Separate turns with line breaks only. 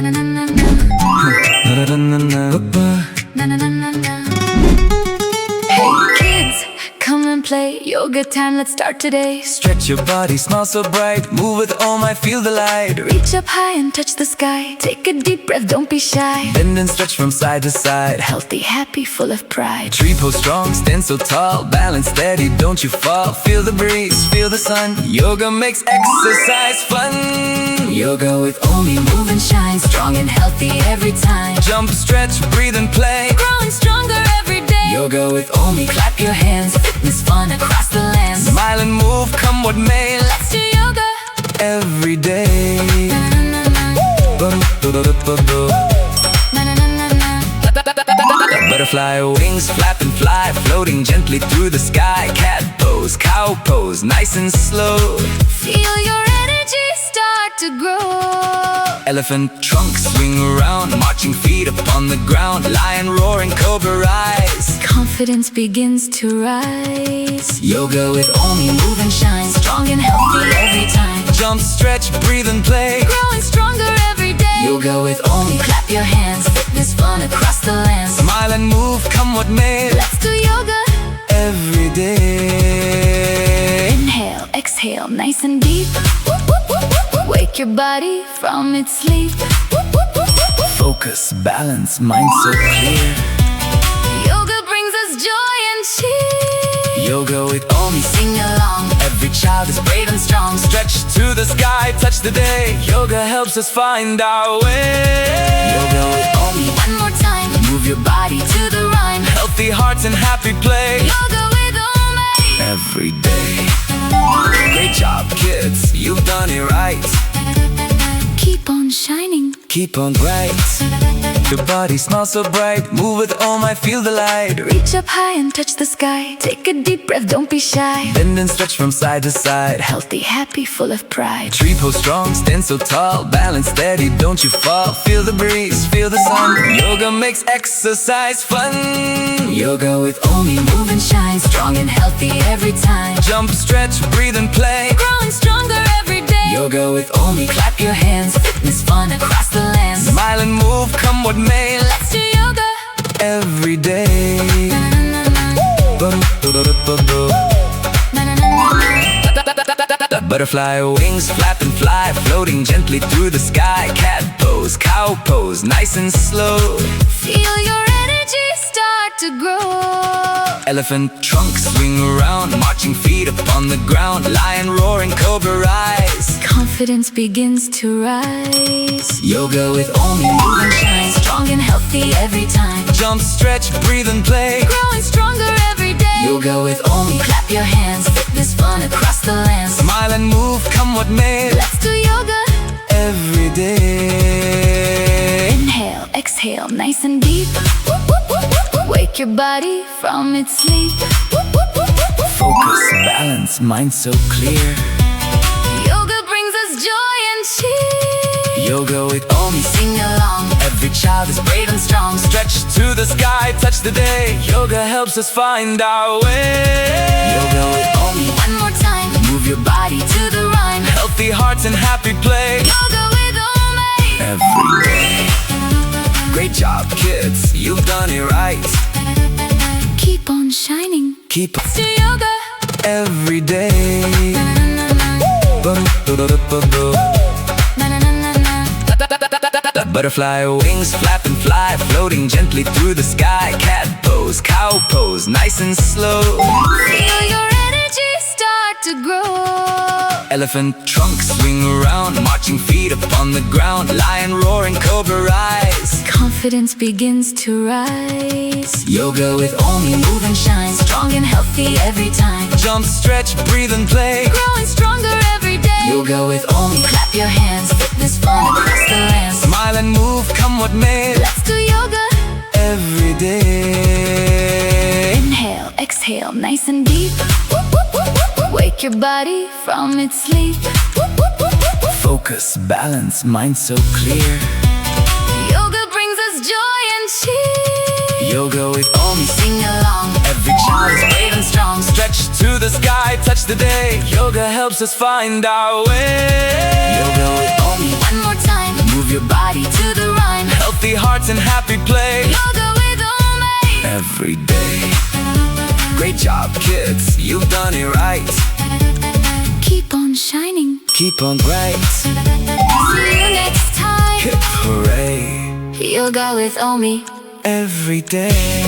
na na na na. Na na na na na. Hey kids, come and play. Yoga time, let's start today.
Stretch your body, smile so bright. Move with all might, feel the light.
Reach up high and touch the sky. Take a deep breath, don't be shy.
Bend and stretch from side to side.
Healthy, happy, full of pride.
Tree pose strong, stand so tall. Balance steady, don't you fall. Feel the breeze, feel the sun. Yoga makes exercise fun.
Yoga with Omi, move and shine. Strong and healthy every time.
Jump, stretch, breathe and play.
Growing stronger every day.
Yoga with Omi.
Clap your hands, fitness fun across the land.
Smile and move, come what may.
Let's do yoga
Every day.
na na na na.
Butterfly wings, flap and fly. Floating gently through the sky. Cat pose, cow pose, nice and slow.
Feel your energy start to grow.
Elephant trunk, swing around. Marching feet upon the ground. Lion roaring, cobra rise.
Confidence begins to rise.
Yoga with
Omi, move and shine. Strong and healthy every time.
jump, stretch, breathe and play.
Growing stronger every day.
Yoga with Omi.
Clap your hands, fitness fun across the land.
Smile and move, come what may.
Let's do yoga
Every day.
Inhale, exhale, nice and deep. Wake your body from its sleep.
Focus, balance, mind so clear.
Yoga brings us joy and cheer.
Yoga with Omi.
Sing along,
Every child is brave and strong. Stretch to the sky, touch the day. Yoga helps us find our way.
yoga with Omi. One more time,
Move your body,
body to the rhyme.
healthy hearts and happy play.
Yoga with Omi.
Every day. Great job, kids, you've done it right.
Keep on shining.
Keep on bright. Your body smiles so bright. Move with all might, feel the light.
Reach up high and touch the sky. Take a deep breath, don't be shy.
Bend and stretch from side to side.
Healthy, happy, full of pride.
Tree pose strong, stand so tall. Balance steady, don't you fall. Feel the breeze, feel the sun. Yoga makes exercise fun. Yoga with Omi.
Move and shine. Strong and healthy every time.
Jump, stretch, breathe and play.
Growing stronger every day.
Yoga with Omi.
Clap your hands, fitness fun across the land.
Smile and move, come what may.
Let's do yoga
Every day.
na na na.
Butterfly wings, flap and fly. Floating gently through the sky. Cat pose, cow pose, nice and slow.
Feel your energy start to grow.
Elephant trunk, swing around. Marching feet upon the ground. Lion roaring, cobra rise.
Confidence begins to rise.
Yoga with
Omi, move and shine. Strong and healthy every time.
jump, stretch, breathe and play.
Growing stronger every day.
Yoga with Omi.
Clap your hands, fitness fun across the land.
Smile and move, come what may.
Let's do yoga
Every day.
Inhale, exhale, nice and deep. Wake your body from its sleep.
Focus, balance, mind so clear.
Yoga brings us joy and cheer.
Yoga with Omi.
Sing along,
Every child is brave and strong. Stretch to the sky, touch the day. Yoga helps us find our way.
yoga with Omi. One more time,
Move your
body to the rhyme.
healthy hearts and happy play.
Yoga with Omi.
Every day. Great job, kids, you've done it right.
Keep on shining.
Keep
Let's do yoga
every day.
na na na na.
Butterfly wings, flap and fly. Floating gently through the sky. Cat pose, cow pose, nice and slow.
Feel your energy start to grow.
Elephant trunk, swing around. Marching feet upon the ground. Lion roaring, cobra rise.
Confidence begins to rise.
Yoga with
Omi, move and shine. Strong and healthy every time.
jump, stretch, breathe and play.
Growing stronger every day.
Yoga with Omi.
Clap your hands, fitness fun across the land.
Smile and move, come what may.
Let's do yoga
Every day.
Inhale, exhale, nice and deep. Wake your body from its sleep.
Focus, balance, mind so clear.
Yoga brings us joy and cheer.
Yoga with Omi.
Sing along,
Every child is brave and strong. Stretch to the sky, touch the day. Yoga helps us find our way.
yoga with Omi. One more time,
Move
your body to the rhyme.
Healthy hearts and happy play.
Yoga with Rumi.
Every day. Great job, kids, you've done it right.
Keep on shining.
Keep on bright.
See you next time.
Hip hooray.
Yoga with Rumi.
Every day.